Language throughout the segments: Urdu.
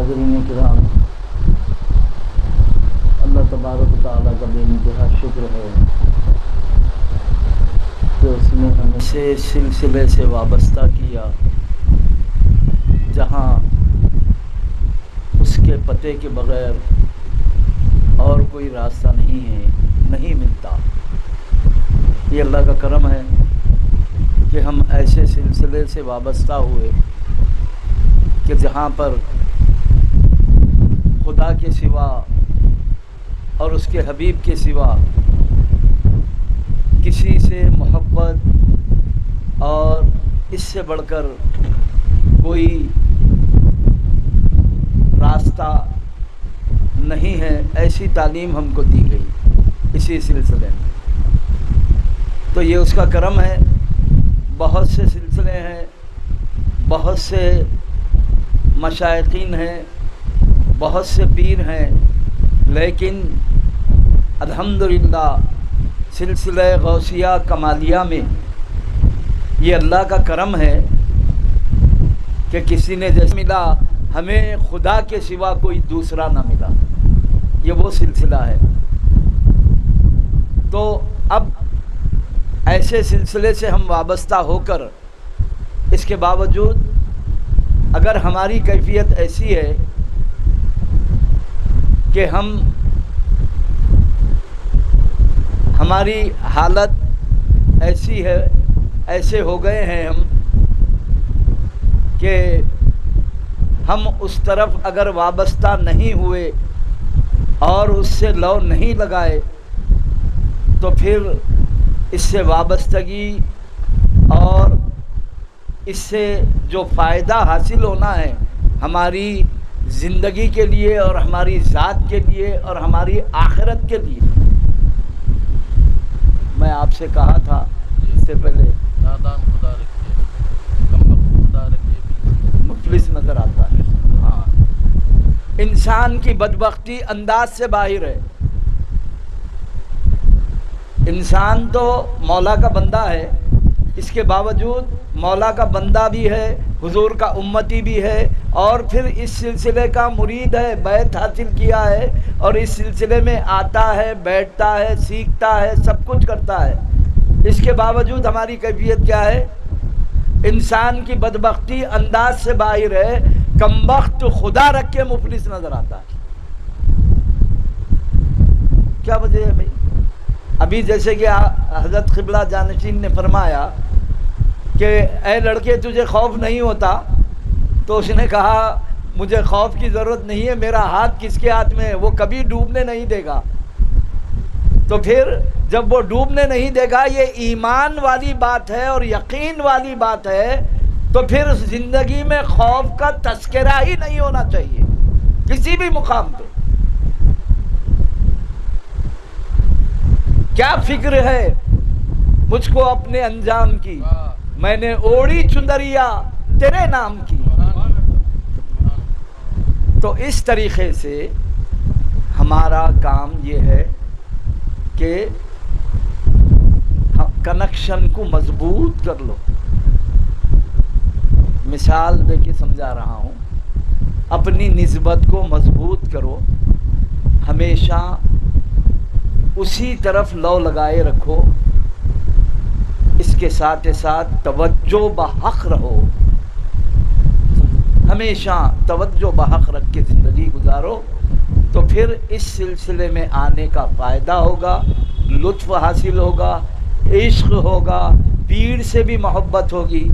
حاضرین کرام، اللہ تبارک و تعالیٰ کا بے انتہا شکر ہے کہ اس نے ہمیں سے سلسلے سے وابستہ کیا جہاں اس کے پتے کے بغیر اور کوئی راستہ نہیں ملتا۔ یہ اللہ کا کرم ہے کہ ہم ایسے سلسلے سے وابستہ ہوئے کہ جہاں پر خدا کے سوا اور اس کے حبیب کے سوا کسی سے محبت اور اس سے بڑھ کر کوئی راستہ نہیں ہے، ایسی تعلیم ہم کو دی گئی اسی سلسلے میں۔ تو یہ اس کا کرم ہے۔ بہت سے سلسلے ہیں، بہت سے مشائقین ہیں، بہت سے پیر ہیں، لیکن الحمدللہ سلسلہ غوثیہ کمالیہ میں یہ اللہ کا کرم ہے کہ کسی نے جیسے ملا ہمیں خدا کے سوا کوئی دوسرا نہ ملا، یہ وہ سلسلہ ہے۔ تو اب ایسے سلسلے سے ہم وابستہ ہو کر اس کے باوجود اگر ہماری کیفیت ایسی ہے کہ ہماری حالت ایسی ہے، ایسے ہو گئے ہیں ہم کہ ہم اس طرف اگر وابستہ نہیں ہوئے اور اس سے لو نہیں لگائے تو پھر اس سے وابستگی اور اس سے جو فائدہ حاصل ہونا ہے ہماری زندگی کے لیے اور ہماری ذات کے لیے اور ہماری آخرت کے لیے، میں آپ سے کہا تھا اس سے پہلے، نادان خدا رکھے کم وقت خدا رکھے مفلس نظر آتا ہے۔ ہاں، انسان کی بدبختی انداز سے باہر ہے۔ انسان تو مولا کا بندہ ہے، اس کے باوجود مولا کا بندہ بھی ہے، حضور کا امتی بھی ہے، اور پھر اس سلسلے کا مرید ہے، بیعت حاصل کیا ہے اور اس سلسلے میں آتا ہے، بیٹھتا ہے، سیکھتا ہے، سب کچھ کرتا ہے۔ اس کے باوجود ہماری کیفیت کیا ہے؟ انسان کی بدبختی انداز سے باہر ہے، کمبخت خدا رکھ کے مفلس نظر آتا ہے۔ کیا وجہ ہے بھائی؟ ابھی جیسے کہ حضرت قبلہ جانشین نے فرمایا کہ اے لڑکے تجھے خوف نہیں ہوتا، تو اس نے کہا مجھے خوف کی ضرورت نہیں ہے، میرا ہاتھ کس کے ہاتھ میں ہے؟ وہ کبھی ڈوبنے نہیں دے گا۔ تو پھر جب وہ ڈوبنے نہیں دے گا، یہ ایمان والی بات ہے اور یقین والی بات ہے، تو پھر زندگی میں خوف کا تذکرہ ہی نہیں ہونا چاہیے کسی بھی مقام پہ۔ کیا فکر ہے مجھ کو اپنے انجام کی، میں نے اوڑی چندریا تیرے نام کی۔ تو اس طریقے سے ہمارا کام یہ ہے کہ کنیکشن کو مضبوط کر لو۔ مثال دے کے سمجھا رہا ہوں، اپنی نسبت کو مضبوط کرو، ہمیشہ اسی طرف لو لگائے رکھو، اس کے ساتھ ساتھ توجہ بحق رہو، ہمیشہ توجہ بحق رکھ کے زندگی گزارو، تو پھر اس سلسلے میں آنے کا فائدہ ہوگا، لطف حاصل ہوگا، عشق ہوگا، پیر سے بھی محبت ہوگی،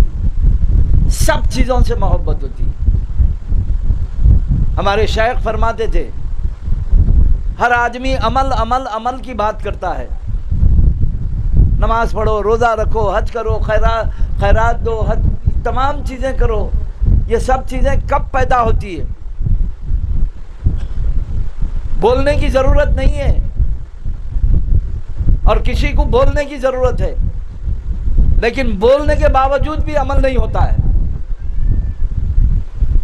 سب چیزوں سے محبت ہوتی۔ ہمارے شیخ فرماتے تھے ہر آدمی عمل عمل عمل کی بات کرتا ہے، نماز پڑھو، روزہ رکھو، حج کرو، خیرات دو، حج، تمام چیزیں کرو، یہ سب چیزیں کب پیدا ہوتی ہے؟ بولنے کی ضرورت نہیں ہے، اور کسی کو بولنے کی ضرورت ہے، لیکن بولنے کے باوجود بھی عمل نہیں ہوتا ہے۔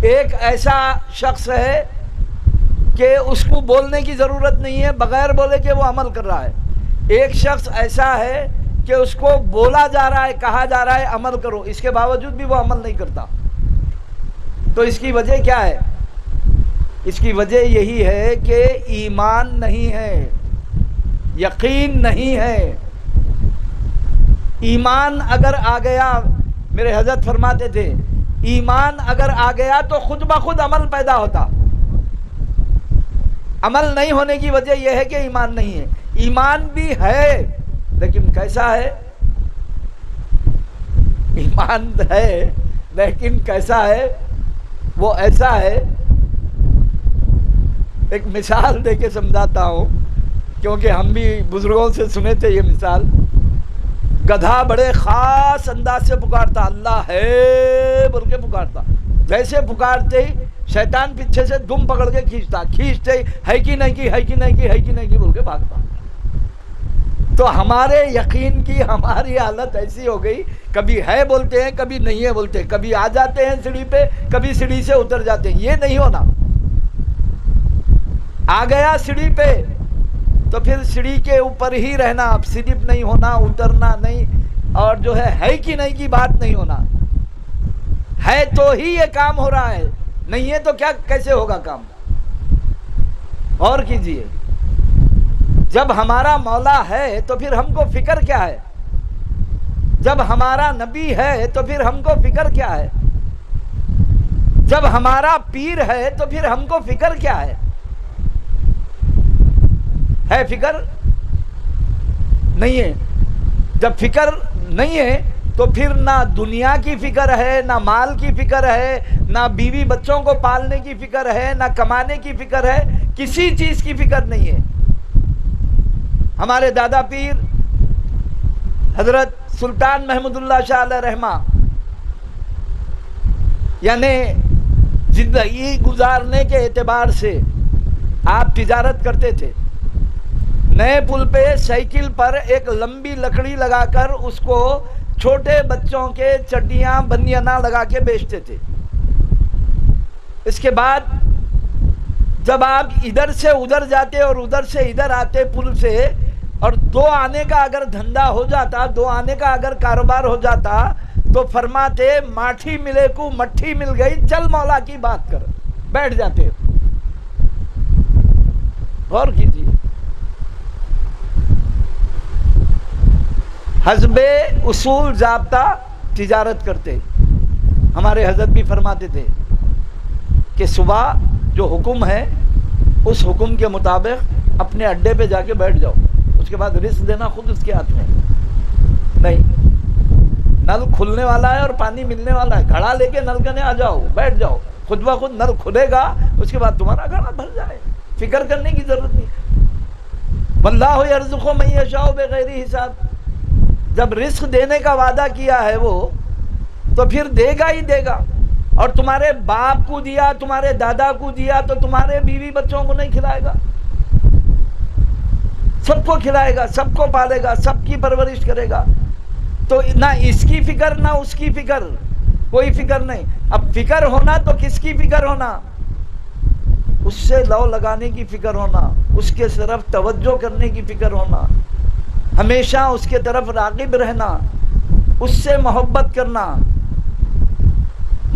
ایک ایسا شخص ہے کہ اس کو بولنے کی ضرورت نہیں ہے، بغیر بولے کہ وہ عمل کر رہا ہے۔ ایک شخص ایسا ہے کہ اس کو بولا جا رہا ہے، کہا جا رہا ہے عمل کرو، اس کے باوجود بھی وہ عمل نہیں کرتا۔ تو اس کی وجہ کیا ہے؟ اس کی وجہ یہی ہے کہ ایمان نہیں ہے، یقین نہیں ہے۔ ایمان اگر آ گیا، میرے حضرت فرماتے تھے، ایمان اگر آ گیا تو خود بخود عمل پیدا ہوتا۔ عمل نہیں ہونے کی وجہ یہ ہے کہ ایمان نہیں ہے۔ ایمان بھی ہے لیکن کیسا ہے؟ ایمان ہے لیکن کیسا ہے؟ وہ ایسا ہے، ایک مثال دے کے سمجھاتا ہوں کیونکہ ہم بھی بزرگوں سے سنے تھے یہ مثال۔ گدھا بڑے خاص انداز سے پکارتا، اللہ ہے بول کے پکارتا، جیسے پکارتے ہی شیطان پیچھے سے دم پکڑ کے کھینچتے ہی ہے کہ نہیں کی، ہے کہ نہیں کی، ہے کہ نہیں کی بول کے بھاگتا۔ تو ہمارے یقین کی ہماری حالت ایسی ہو گئی، کبھی ہے بولتے ہیں کبھی نہیں ہے بولتے، کبھی آ جاتے ہیں سیڑھی پہ کبھی سیڑھی سے اتر جاتے ہیں۔ یہ نہیں ہونا، آ گیا سیڑھی پہ تو پھر سیڑھی کے اوپر ہی رہنا، اب سلپ نہیں ہونا، اترنا نہیں، اور جو ہے کہ نہیں کی بات نہیں ہونا۔ ہے تو ہی یہ کام ہو رہا ہے، نہیں ہے تو کیا کیسے ہوگا کام؟ غور کیجئے، جب ہمارا مولا ہے تو پھر ہم کو فکر کیا ہے؟ جب ہمارا نبی ہے تو پھر ہم کو فکر کیا ہے؟ جب ہمارا پیر ہے تو پھر ہم کو فکر کیا ہے؟ ہے فکر؟ نہیں ہے۔ جب فکر نہیں ہے تو پھر نہ دنیا کی فکر ہے، نہ مال کی فکر ہے، نہ بیوی بچوں کو پالنے کی فکر ہے، نہ کمانے کی فکر ہے، کسی چیز کی فکر نہیں ہے۔ ہمارے دادا پیر حضرت سلطان محمود اللہ شاہ علیہ رحمہ، یعنی زندگی گزارنے کے اعتبار سے آپ تجارت کرتے تھے۔ نئے پل پہ سائیکل پر ایک لمبی لکڑی لگا کر اس کو چھوٹے بچوں کے چڈیاں بنیانا لگا کے بیچتے تھے۔ اس کے بعد جب آپ ادھر سے ادھر جاتے اور ادھر سے ادھر آتے پل سے، اور دو آنے کا اگر دھندا ہو جاتا، دو آنے کا اگر کاروبار ہو جاتا، تو فرماتے ماٹھی ملے کو مٹھی مل گئی، چل مولا کی بات کر، بیٹھ جاتے۔ غور کیجیے، حسب اصول ضابطہ تجارت کرتے۔ ہمارے حضرت بھی فرماتے تھے کہ صبح جو حکم ہے اس حکم کے مطابق اپنے اڈے پہ جا کے بیٹھ جاؤ، اس کے بعد رزق دینا خود اس کے ہاتھ میں۔ نہیں، نل کھلنے والا ہے اور پانی ملنے والا ہے، گھڑا لے کے نل کرنے آ جاؤ، بیٹھ جاؤ، خود بخود نل کھلے گا، اس کے بعد تمہارا گھڑا بھر جائے، فکر کرنے کی ضرورت نہیں۔ واللہ یرزق من یشاء بغیر حساب، جب رزق دینے کا وعدہ کیا ہے وہ تو پھر دے گا ہی دے گا۔ اور تمہارے باپ کو دیا، تمہارے دادا کو دیا، تو تمہارے بیوی بچوں کو نہیں کھلائے گا؟ سب کو کھلائے گا، سب کو پالے گا، سب کی پرورش کرے گا۔ تو نہ اس کی فکر نہ اس کی فکر، کوئی فکر نہیں۔ اب فکر ہونا تو کس کی فکر ہونا؟ اس سے لو لگانے کی فکر ہونا، اس کے طرف توجہ کرنے کی فکر ہونا، ہمیشہ اس کے طرف راغب رہنا، اس سے محبت کرنا۔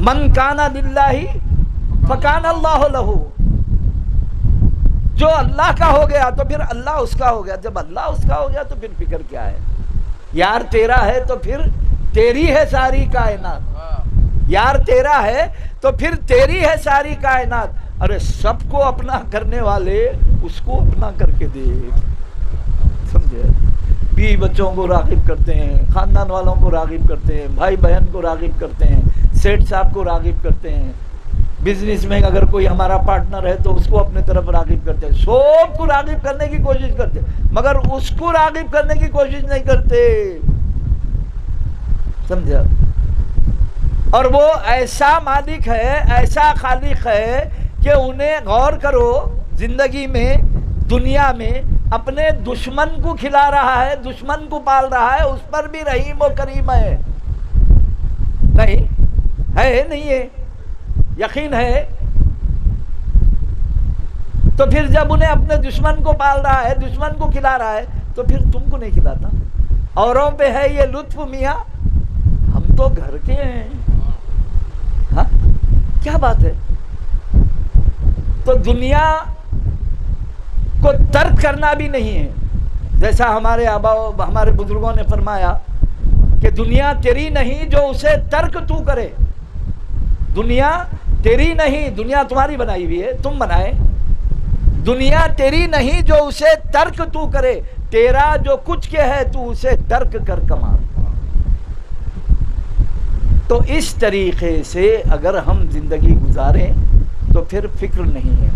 من کان للہ فکان اللہ لہ، جو اللہ کا ہو گیا تو پھر اللہ اس کا ہو گیا۔ جب اللہ اس کا ہو گیا تو پھر فکر کیا ہے؟ یار تیرا ہے تو پھر تیری ہے ساری کائنات، یار تیرا ہے تو پھر تیری ہے ساری کائنات۔ ارے سب کو اپنا کرنے والے اس کو اپنا کر کے دے، سمجھے؟ بیوی بچوں کو راغب کرتے ہیں، خاندان والوں کو راغب کرتے ہیں، بھائی بہن کو راغب کرتے ہیں، سیٹھ صاحب کو راغب کرتے ہیں، بزنس میں اگر کوئی ہمارا پارٹنر ہے تو اس کو اپنے طرف راغب کرتے ہیں، سب کو راغب کرنے کی کوشش کرتے ہیں، مگر اس کو راغب کرنے کی کوشش نہیں کرتے، سمجھا؟ اور وہ ایسا مالک ہے، ایسا خالق ہے کہ انہیں غور کرو، زندگی میں دنیا میں اپنے دشمن کو کھلا رہا ہے، دشمن کو پال رہا ہے، اس پر بھی رحیم و کریم ہے؟ نہیں ہے، نہیں ہے، یقین ہے؟ تو پھر جب انہیں اپنے دشمن کو پال رہا ہے، دشمن کو کھلا رہا ہے، تو پھر تم کو نہیں کھلاتا؟ اوروں پہ ہے یہ لطف میاں، ہم تو گھر کے ہیں۔ ہاں کیا بات ہے؟ تو دنیا کو ترک کرنا بھی نہیں ہے. جیسا ہمارے ہمارے بزرگوں نے فرمایا کہ دنیا تیری نہیں جو اسے ترک تو کرے. دنیا تیری نہیں, دنیا تمہاری بنائی ہوئی ہے, تم بنائے. دنیا تیری نہیں جو اسے ترک تو کرے, تیرا جو کچھ کے ہے تو اسے ترک کر کما. تو اس طریقے سے اگر ہم زندگی گزاریں تو پھر فکر نہیں ہے.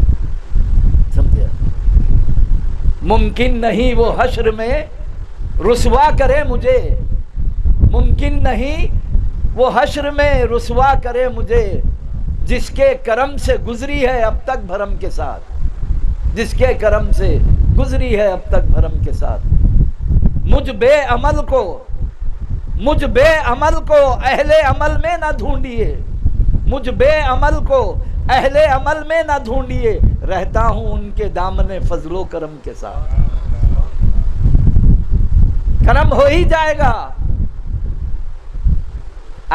سمجھے؟ ممکن نہیں وہ حشر میں رسوا کرے مجھے, ممکن نہیں وہ حشر میں رسوا کرے مجھے, جس کے کرم سے گزری ہے اب تک بھرم کے ساتھ, جس کے کرم سے گزری ہے اب تک بھرم کے ساتھ. مجھ بے عمل کو اہل عمل میں نہ ڈھونڈیے, مجھ بے عمل کو اہل عمل میں نہ ڈھونڈیے, رہتا ہوں ان کے دامن فضل و کرم کے ساتھ. کرم ہو ہی جائے گا.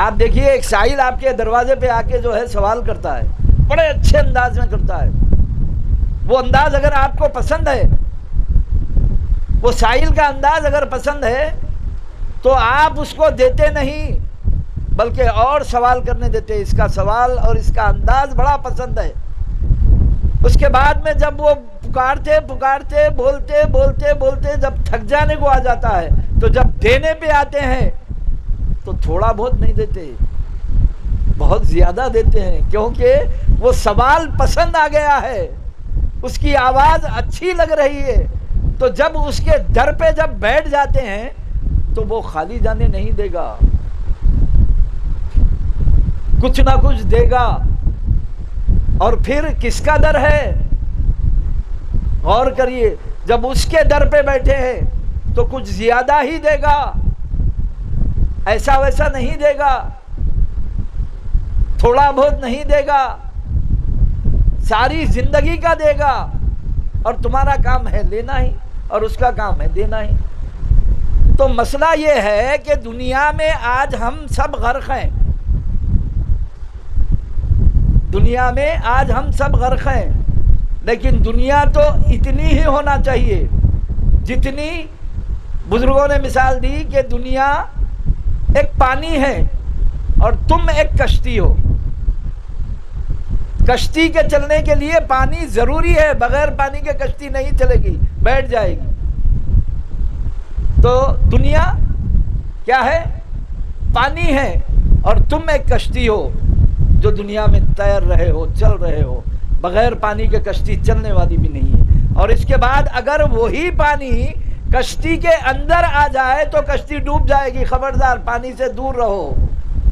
آپ دیکھیے ایک سائل آپ کے دروازے پہ آ کے جو ہے سوال کرتا ہے, بڑے اچھے انداز میں کرتا ہے. وہ انداز اگر آپ کو پسند ہے, وہ سائل کا انداز اگر پسند ہے تو آپ اس کو دیتے نہیں بلکہ اور سوال کرنے دیتے. اس کا سوال اور اس کا انداز بڑا پسند ہے. اس کے بعد میں جب وہ پکارتے بولتے جب تھک جانے کو آ جاتا ہے تو جب دینے پہ آتے ہیں تو تھوڑا بہت نہیں دیتے, بہت زیادہ دیتے ہیں, کیونکہ وہ سوال پسند آ گیا ہے, اس کی آواز اچھی لگ رہی ہے. تو جب اس کے در پہ جب بیٹھ جاتے ہیں تو وہ خالی جانے نہیں دے گا, کچھ نہ کچھ دے گا. اور پھر کس کا در ہے؟ غور کریے, جب اس کے در پہ بیٹھے ہیں تو کچھ زیادہ ہی دے گا, ایسا ویسا نہیں دے گا, تھوڑا بہت نہیں دے گا, ساری زندگی کا دے گا. اور تمہارا کام ہے لینا ہی اور اس کا کام ہے دینا ہی. تو مسئلہ یہ ہے کہ دنیا میں آج ہم سب غرق ہیں, دنیا میں آج ہم سب غرق ہیں. لیکن دنیا تو اتنی ہی ہونا چاہیے جتنی بزرگوں نے مثال دی کہ دنیا ایک پانی ہے اور تم ایک کشتی ہو. کشتی کے چلنے کے لیے پانی ضروری ہے, بغیر پانی کے کشتی نہیں چلے گی, بیٹھ جائے گی. تو دنیا کیا ہے؟ پانی ہے اور تم ایک کشتی ہو جو دنیا میں تیر رہے ہو, چل رہے ہو. بغیر پانی کے کشتی چلنے والی بھی نہیں ہے. اور اس کے بعد اگر وہی پانی کشتی کے اندر آ جائے تو کشتی ڈوب جائے گی. خبردار, پانی سے دور رہو,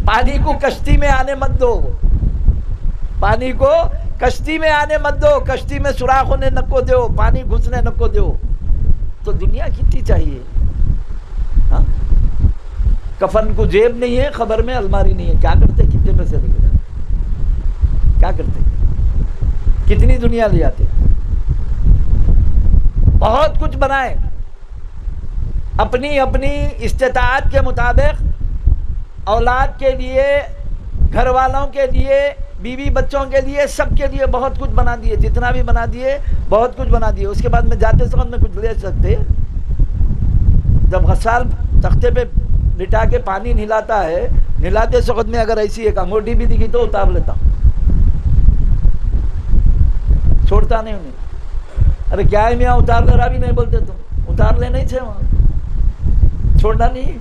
پانی کو کشتی میں آنے مت دو, پانی کو کشتی میں آنے مت دو, کشتی میں سوراخ ہونے نہ کو دو, پانی گھسنے نہ کو دو. تو دنیا کتنی چاہیے؟ ہاں؟ کفن کو جیب نہیں ہے, خبر میں الماری نہیں ہے, کیا کرتے؟ کتنے پیسے لے کے جاتے, کیا کرتے؟ کتنی دنیا لے آتے؟ بہت کچھ بنائے اپنی اپنی استطاعت کے مطابق, اولاد کے لیے, گھر والوں کے لیے, بیوی بچوں کے لیے, سب کے لیے بہت کچھ بنا دیے, جتنا بھی بنا دیے بہت کچھ بنا دیے. اس کے بعد میں جاتے وقت میں کچھ لے سکتے. جب غسال تختے پہ لٹا کے پانی نہلاتا ہے, نہلاتے وقت میں اگر ایسی ایک انگوٹھی بھی دکھی تو اتار لیتا, چھوڑتا نہیں انہیں. ارے کیا ہے میاں اتار لے رہا بھی نہیں بولتے, تم اتار لے نہیں تھے وہاں, چھوڑنا نہیں.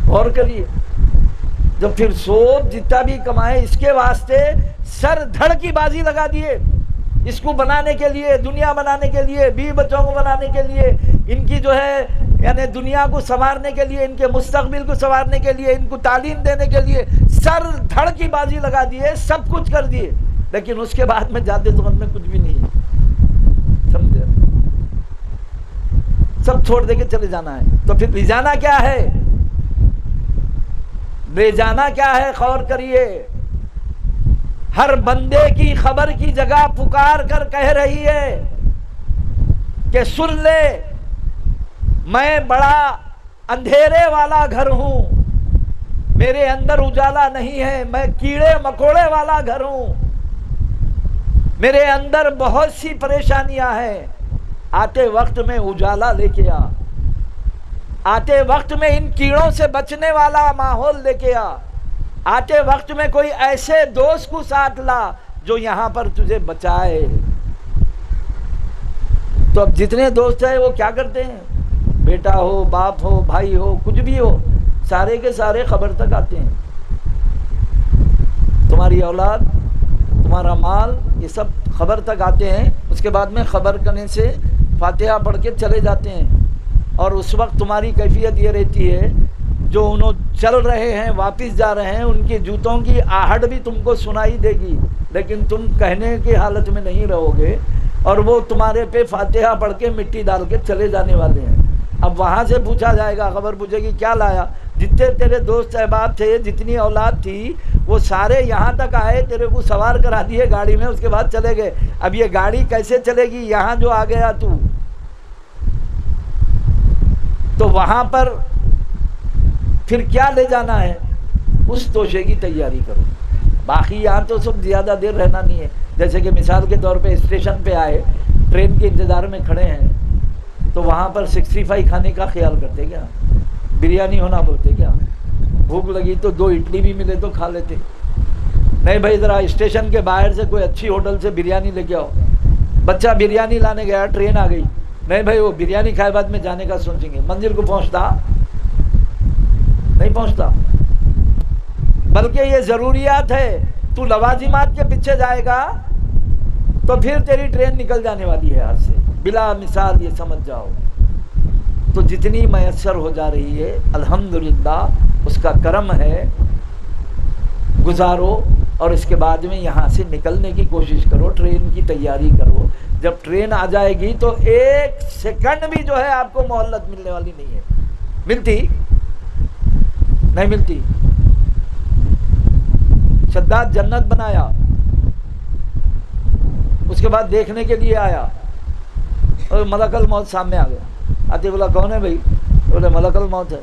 غور کریے, جب پھر سوب جتنا بھی کمائے اس کے واسطے سر دھڑ کی بازی لگا دیے, اس کو بنانے کے لیے, دنیا بنانے کے لیے, بیوی بچوں کو بنانے کے لیے, ان کی جو ہے یعنی دنیا کو سنوارنے کے لیے, ان کے مستقبل کو سنوارنے کے لیے, ان کو تعلیم دینے کے لیے سر دھڑ کی بازی لگا دیے, سب کچھ کر دیے. لیکن اس کے بعد میں جاتے تو میں کچھ بھی نہیں ہے, سمجھے؟ سب چھوڑ دے کے چلے جانا ہے. تو پھر لے جانا کیا ہے؟ لے جانا کیا ہے؟ غور کریے. ہر بندے کی خبر کی جگہ پکار کر کہہ رہی ہے کہ سن لے, میں بڑا اندھیرے والا گھر ہوں, میرے اندر اجالا نہیں ہے, میں کیڑے مکوڑے والا گھر ہوں. میرے اندر بہت سی پریشانیاں ہیں، آتے وقت میں اجالا لے کے آ، آتے وقت میں ان کیڑوں سے بچنے والا ماحول لے کے آ، آتے وقت میں کوئی ایسے دوست کو ساتھ لا جو یہاں پر تجھے بچائے۔ تو اب جتنے دوست ہیں وہ کیا کرتے ہیں؟ بیٹا ہو، باپ ہو، بھائی ہو، کچھ بھی ہو، سارے کے سارے خبر تک آتے ہیں۔ تمہاری اولاد، تمہارا مال، یہ سب خبر تک آتے ہیں۔ اس کے بعد میں خبر کرنے سے فاتحہ پڑھ کے چلے جاتے ہیں، اور اس وقت تمہاری کیفیت یہ رہتی ہے جو انہوں چل رہے ہیں، واپس جا رہے ہیں، ان کی جوتوں کی آہٹ بھی تم کو سنائی دے گی، لیکن تم کہنے کی حالت میں نہیں رہو گے، اور وہ تمہارے پہ فاتحہ پڑھ کے مٹی ڈال کے چلے جانے والے ہیں۔ اب وہاں سے پوچھا جائے گا، خبر پوچھے گی کیا لایا؟ جتنے تیرے دوست احباب تھے، جتنی اولاد تھی، وہ سارے یہاں تک آئے، تیرے کو سوار کرا دیے گاڑی میں، اس کے بعد چلے گئے۔ اب یہ گاڑی کیسے چلے گی یہاں جو آ گیا تو وہاں پر پھر کیا لے جانا ہے؟ اس توشے کی تیاری کرو۔ باقی یہاں تو سب زیادہ دیر رہنا نہیں ہے۔ جیسے کہ مثال کے طور پہ اسٹیشن پہ آئے، ٹرین کے انتظار میں کھڑے ہیں، تو وہاں پر 65 کھانے کا خیال کرتے کیا؟ بریانی ہونا بولتے کیا؟ بھوک لگی تو 2 اڈلی بھی ملے تو کھا لیتے؟ نہیں بھائی، ذرا اسٹیشن کے باہر سے کوئی اچھی ہوٹل سے بریانی لے کے آؤ۔ بچہ بریانی لانے گیا، ٹرین آ گئی، نہیں بھائی وہ بریانی کھائے بعد میں جانے کا سوچیں گے، منزل کو پہنچتا نہیں پہنچتا۔ بلکہ یہ ضروریات ہے، تو لوازمات کے پیچھے جائے گا تو پھر تیری ٹرین نکل جانے والی ہے ہاتھ سے، بلا مثال، یہ سمجھ جاؤ۔ تو جتنی میسر ہو جا رہی ہے الحمدللہ اس کا کرم ہے، گزارو، اور اس کے بعد میں یہاں سے نکلنے کی کوشش کرو، ٹرین کی تیاری کرو۔ جب ٹرین آ جائے گی تو 1 سیکنڈ بھی جو ہے آپ کو مہلت ملنے والی نہیں ہے۔ ملتی نہیں ملتی۔ شداد جنت بنایا، اس کے بعد دیکھنے کے لیے آیا، اور ملک الموت سامنے آ گیا۔ آتے بولا کون ہے بھائی؟ بولے ملک الموت ہے۔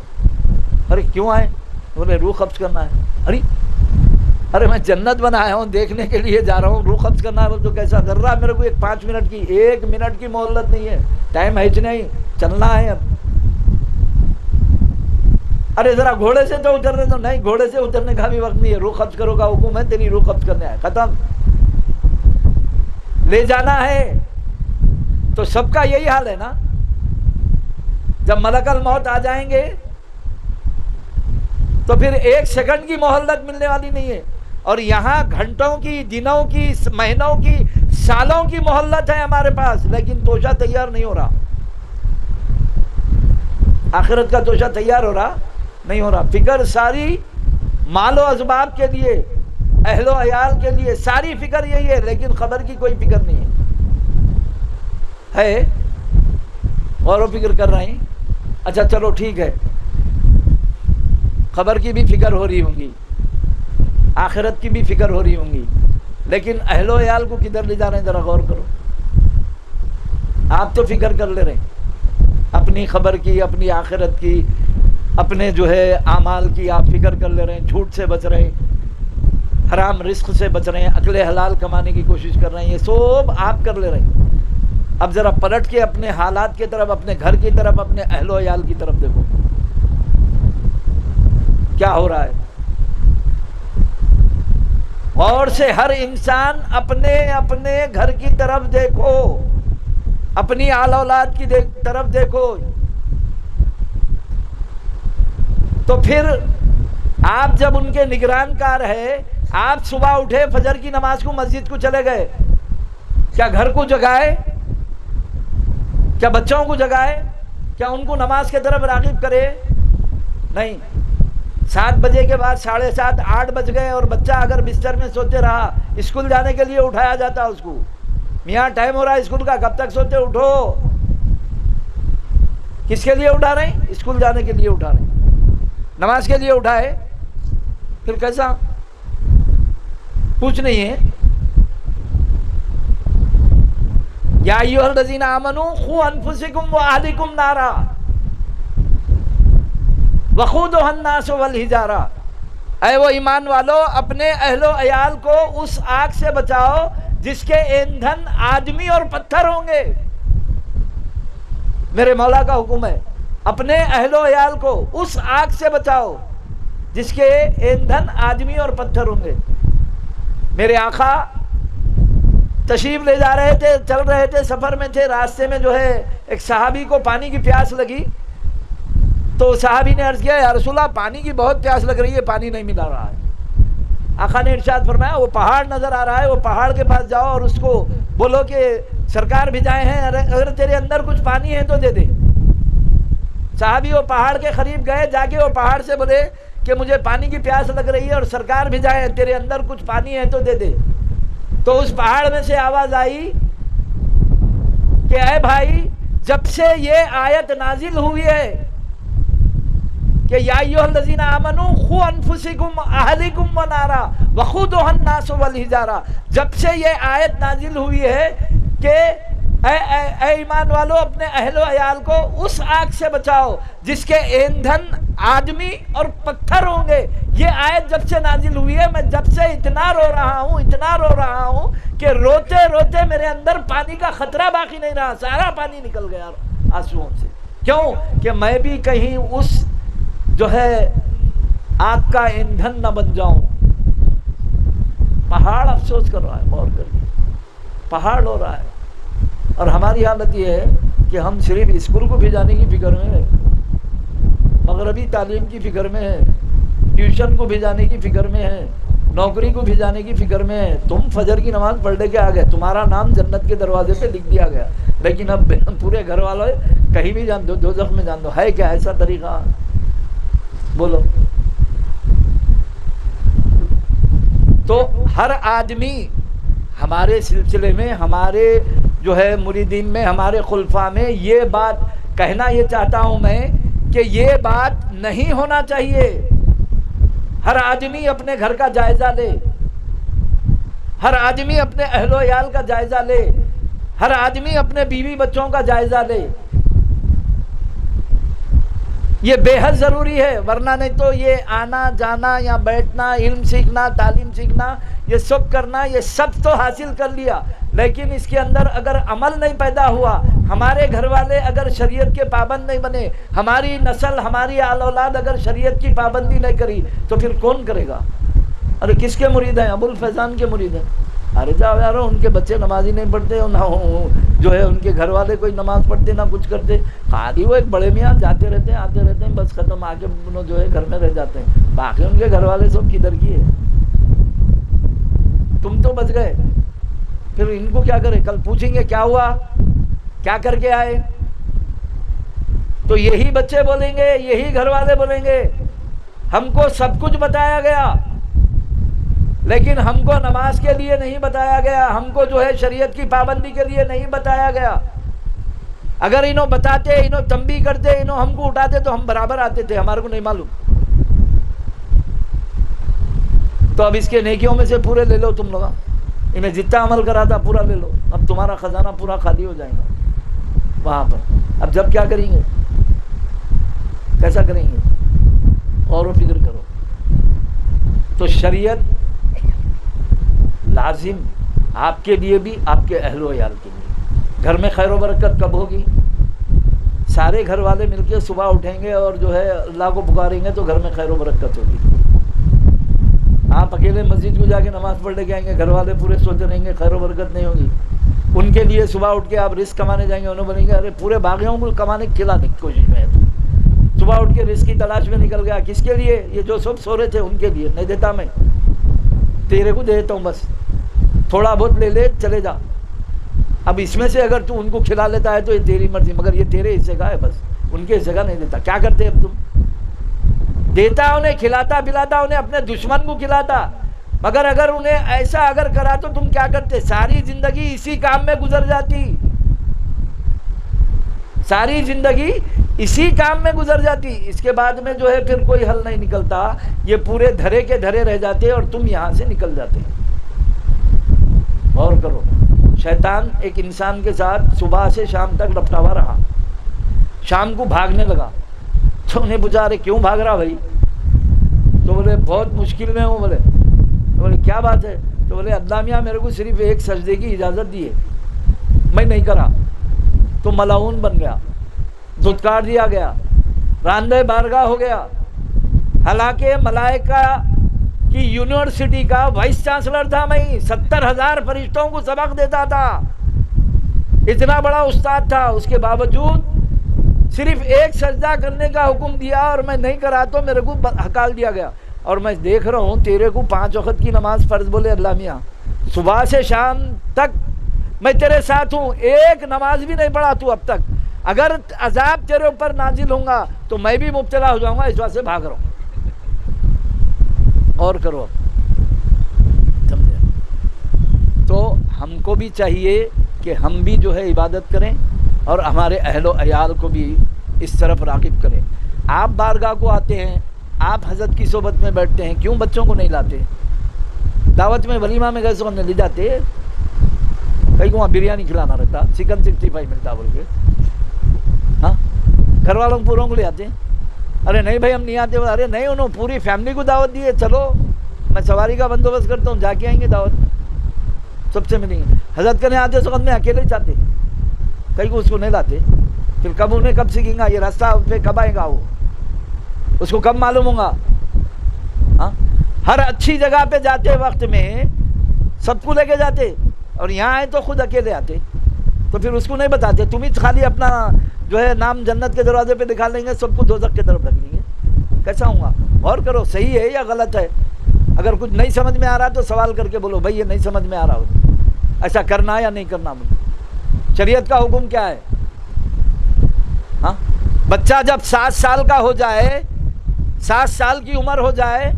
ارے کیوں آئے؟ بولے روح قبض کرنا ہے۔ ارے میں جنت بنایا ہوں، دیکھنے کے لیے جا رہا ہوں، روح قبض کرنا ہے بول تو کیسا؟ ذرہ میرے کو 1 منٹ کی مہلت نہیں ہے، ٹائم ہے نہیں، چلنا ہے اب۔ ارے ذرا گھوڑے سے تو اترنے دو، نہیں گھوڑے سے اترنے کا بھی وقت نہیں ہے، روح قبض کرو کا حکم ہے، تیری روح قبض کرنے ہے، ختم۔ لے جانا ہے تو سب کا یہی حال ہے نا۔ جب ملک الموت آ جائیں گے تو پھر 1 سیکنڈ کی مہلت ملنے والی نہیں ہے، اور یہاں گھنٹوں کی، دنوں کی، مہینوں کی، سالوں کی مہلت ہے ہمارے پاس، لیکن توشہ تیار نہیں ہو رہا۔ آخرت کا توشہ تیار ہو رہا نہیں ہو رہا۔ فکر ساری مال و اسباب کے لیے، اہل و عیال کے لیے، ساری فکر یہی ہے، لیکن خبر کی کوئی فکر نہیں ہے۔ غور و فکر کر رہے ہیں؟ اچھا چلو ٹھیک ہے، خبر کی بھی فکر ہو رہی ہوں گی، آخرت کی بھی فکر ہو رہی ہوں گی، لیکن اہل و عیال کو کدھر لے جا رہے ہیں؟ ذرا غور کرو۔ آپ تو فکر کر لے رہے ہیں اپنی خبر کی، اپنی آخرت کی، اپنے جو ہے اعمال کی آپ فکر کر لے رہے ہیں، جھوٹ سے بچ رہے ہیں، حرام رزق سے بچ رہے ہیں، عقل حلال کمانے کی کوشش کر رہے ہیں، یہ سب آپ کر لے رہے ہیں۔ اب ذرا پلٹ کے اپنے حالات کی طرف، اپنے گھر کی طرف، اپنے اہل و عیال کی طرف دیکھو کیا ہو رہا ہے۔ غور سے ہر انسان اپنے اپنے گھر کی طرف دیکھو، اپنی آل اولاد کی طرف دیکھو، تو پھر آپ جب ان کے نگران کار ہے، آپ صبح اٹھے، فجر کی نماز کو، مسجد کو چلے گئے، کیا گھر کو جگائے؟ کیا بچوں کو جگائے؟ کیا ان کو نماز کی طرف راغب کرے؟ نہیں۔ 7 بجے کے بعد 7:30 8 بج گئے اور بچہ اگر بستر میں سوتے رہا، اسکول جانے کے لیے اٹھایا جاتا اس کو، میاں ٹائم ہو رہا ہے اسکول کا، کب تک سوتے؟ اٹھو۔ کس کے لیے اٹھا رہے ہیں؟ اسکول جانے کے لیے اٹھا رہے ہیں، نماز کے لیے اٹھائے، پھر کیسا؟ کچھ نہیں ہے۔ یا ایھا الذین آمنوا قوا انفسکم واہلکم نارا وقودھا الناس والحجارہ، اے وہ ایمان والو، اپنے اہل و عیال کو اس آگ سے بچاؤ جس کے ایندھن آدمی اور پتھر ہوں گے. میرے مولا کا حکم ہے اپنے اہل و عیال کو اس آگ سے بچاؤ جس کے ایندھن آدمی اور پتھر ہوں گے. میرے آقا تشریف لے جا رہے تھے, چل رہے تھے, سفر میں تھے, راستے میں جو ہے ایک صحابی کو پانی کی پیاس لگی. تو صحابی نے عرض کیا یا رسول اللہ پانی کی بہت پیاس لگ رہی ہے, پانی نہیں مل رہا ہے. آقا نے ارشاد فرمایا وہ پہاڑ نظر آ رہا ہے, وہ پہاڑ کے پاس جاؤ اور اس کو بولو کہ سرکار بھیجائے ہیں, اگر تیرے اندر کچھ پانی ہے تو دے دے. صحابی وہ پہاڑ کے قریب گئے, جا کے وہ پہاڑ سے بولے کہ مجھے پانی کی پیاس لگ رہی ہے اور سرکار بھیجائے تیرے اندر کچھ پانی ہے تو دے دے. تو اس پہاڑ میں سے آواز آئی کہ اے بھائی, جب سے یہ آیت نازل ہوئی ہے کہ یا ایھا الذین آمنوا قوا انفسکم اہلیکم ونارا وقودھا الناس والحجارہ, جب سے یہ آیت نازل ہوئی ہے کہ اے ایمان والو اپنے اہل و عیال کو اس آگ سے بچاؤ جس کے ایندھن آدمی اور پتھر ہوں گے. یہ آیت جب سے نازل ہوئی ہے میں جب سے اتنا رو رہا ہوں کہ روتے روتے میرے اندر پانی کا خطرہ باقی نہیں رہا, سارا پانی نکل گیا آنسوؤں سے. کیوں کہ میں بھی کہیں اس جو ہے آگ کا ایندھن نہ بن جاؤں. پہاڑ افسوس کر رہا ہے, غور کریے, پہاڑ رو رہا ہے. اور ہماری حالت یہ ہے کہ ہم صرف اسکول کو بھیجانے کی فکر میں ہیں, مغربی تعلیم کی فکر میں ہیں, ٹیوشن کو بھیجانے کی فکر میں ہیں, نوکری کو بھیجانے کی فکر میں ہیں. تم فجر کی نماز پڑھ لے کے آ گئے, تمہارا نام جنت کے دروازے پہ لکھ دیا گیا, لیکن اب پورے گھر والوں کہیں بھی جان دو, دوزخ میں جان دو. ہے کیا ایسا طریقہ؟ بولو. تو ہر آدمی ہمارے سلسلے میں, ہمارے جو ہے مریدین میں, ہمارے خلفاء میں یہ بات کہنا یہ چاہتا ہوں میں کہ یہ بات نہیں ہونا چاہیے. ہر آدمی اپنے گھر کا جائزہ لے, ہر آدمی اپنے اہل و عیال کا جائزہ لے, ہر آدمی اپنے بیوی بچوں کا جائزہ لے. یہ بے حد ضروری ہے, ورنہ نہیں تو یہ آنا جانا یا بیٹھنا, علم سیکھنا, تعلیم سیکھنا, یہ سب کرنا, یہ سب تو حاصل کر لیا, لیکن اس کے اندر اگر عمل نہیں پیدا ہوا, ہمارے گھر والے اگر شریعت کے پابند نہیں بنے, ہماری نسل, ہماری آل اولاد اگر شریعت کی پابندی نہیں کری تو پھر کون کرے گا؟ ارے کس کے مرید ہیں؟ ابو الفیضان کے مرید ہیں. ارے جاؤ یار, ان کے بچے نماز ہی نہیں پڑھتے, نہ جو ہے ان کے گھر والے کوئی نماز پڑھتے نہ کچھ کرتے, خالی وہ ایک بڑے میاں جاتے رہتے ہیں آتے رہتے ہیں, بس ختم, آ کے جو ہے گھر میں رہ جاتے ہیں. باقی ان کے گھر والے سب کدھر کی ہے؟ تم تو بچ گئے, پھر ان کو کیا کرے؟ کل پوچھیں گے کیا ہوا, کیا کر کے آئے, تو یہی بچے بولیں گے, یہی گھر والے بولیں گے ہم کو سب کچھ بتایا گیا لیکن ہم کو نماز کے لیے نہیں بتایا گیا, ہم کو جو ہے شریعت کی پابندی کے لیے نہیں بتایا گیا. اگر انہوں بتاتے, انہوں تنبیہ کرتے, انہوں ہم کو اٹھاتے تو ہم برابر آتے تھے, ہمارے کو نہیں معلوم. تو اب اس کے نیکیوں میں سے پورے لے لو تم لوگ, انہیں جتنا عمل کرا تھا پورا لے لو, اب تمہارا خزانہ پورا خالی ہو جائے گا وہاں پر. اب جب کیا کریں گے, کیسا کریں گے؟ غور و فکر کرو. تو شریعت لازم آپ کے لیے بھی, آپ کے اہل و عیال کے لیے. گھر میں خیر و برکت کب ہوگی؟ سارے گھر والے مل کے صبح اٹھیں گے اور جو ہے اللہ کو پکاریں گے تو گھر میں خیر و برکت ہوگی. آپ اکیلے مسجد کو جا کے نماز پڑھ لے کے آئیں گے, گھر والے پورے سوچ رہیں گے خیر و برکت نہیں ہوگی. ان کے لیے صبح اٹھ کے آپ رزق کمانے جائیں گے, انہوں بولیں گے ارے پورے باغیوں کو کمانے کھلانے کی کوشش میں ہے, صبح اٹھ کے رزق کی تلاش میں نکل گیا. کس کے لیے؟ یہ جو سب سو رہے تھے ان کے لیے. نہیں دیتا میں, تیرے کو دے دیتا ہوں, بس تھوڑا بہت لے لے چلے جا. اب اس میں سے اگر تو ان کو کھلا لیتا ہے تو یہ تیری مرضی, مگر یہ تیرے حصے کا ہے, بس ان کے حصے کا نہیں دیتا. کیا کرتے اب تم؟ دیتا انہیں, کھلاتا پلاتا انہیں, اپنے دشمن کو کھلاتا. مگر اگر انہیں ایسا اگر کرا تو تم کیا کرتے؟ ساری زندگی اسی کام میں گزر جاتی, ساری زندگی اسی کام میں گزر جاتی. اس کے بعد میں جو ہے پھر کوئی حل نہیں نکلتا, یہ پورے دھرے کے دھرے رہ جاتے اور تم یہاں سے نکل جاتے. غور کرو, شیطان ایک انسان کے ساتھ صبح سے شام تک لپٹا ہوا رہا. شام کو بھاگنے لگا تو انہیں پوچھا رہے کیوں بھاگ رہا بھائی؟ تو بولے بہت مشکل میں ہوں. بولے کیا بات ہے؟ تو تو بولے اللہ میاں میرے کو صرف ایک سجدے کی اجازت دی ہے، میں نہیں کرا تو ملعون بن گیا، دھتکار دیا گیا، راندہ بارگاہ ہو گیا۔ حالانکہ ملائکہ کی یونیورسٹی کا وائس چانسلر تھا میں، 70,000 فرشتوں کو سبق دیتا تھا، اتنا بڑا استاد تھا، اس کے باوجود صرف ایک سجدہ کرنے کا حکم دیا اور میں نہیں کرا تو میرے کو ہکال دیا گیا۔ اور میں دیکھ رہا ہوں تیرے کو 5 وقت کی نماز فرض، بولے اللہ میاں صبح سے شام تک میں تیرے ساتھ ہوں، ایک نماز بھی نہیں پڑھا تو اب تک، اگر عذاب تیرے اوپر نازل ہوں گا تو میں بھی مبتلا ہو جاؤں گا، اس واسطے بھاگ رہا ہوں۔ اور کرو سمجھے؟ تو ہم کو بھی چاہیے کہ ہم بھی جو ہے عبادت کریں اور ہمارے اہل و عیال کو بھی اس طرف راغب کریں۔ آپ بارگاہ کو آتے ہیں، آپ حضرت کی صحبت میں بیٹھتے ہیں، کیوں بچوں کو نہیں لاتے؟ دعوت میں ولیمہ میں گئے سو ہم نے لے جاتے، کئی کو وہاں بریانی کھلانا رہتا، چکن 65 ملتا بول کے، ہاں گھر والوں کو پوروں کو لے آتے، ارے نہیں بھائی ہم نہیں آتے، ارے نہیں انہوں پوری فیملی کو دعوت دی ہے، چلو میں سواری کا بندوبست کرتا ہوں، جا کے آئیں گے دعوت، سب سے ملیں گے۔ حضرت کرنے آتے سو میں اکیلے ہی چاہتے، کئی کو اس کو نہیں لاتے، پھر کب انہیں کب سیکھیں گا یہ راستہ پہ، کب آئے گا وہ، اس کو کب معلوم ہوگا؟ ہاں ہر اچھی جگہ پہ جاتے وقت میں سب کو لے کے جاتے، اور یہاں آئے تو خود اکیلے آتے، تو پھر اس کو نہیں بتاتے، تم ہی خالی اپنا جو ہے نام جنت کے دروازے پہ دکھا لیں گے، سب کو دوزخ کی طرف رکھ دیں گے، کیسا ہوں گا؟ غور کرو صحیح ہے یا غلط ہے، اگر کچھ نہیں سمجھ میں آ رہا تو سوال کر کے بولو بھائی یہ نہیں سمجھ میں آ رہا ہو، ایسا کرنا یا نہیں کرنا، مجھے شریعت کا حکم کیا ہے؟ ہاں بچہ جب 7 سال کا ہو جائے، 7 سال کی عمر ہو جائے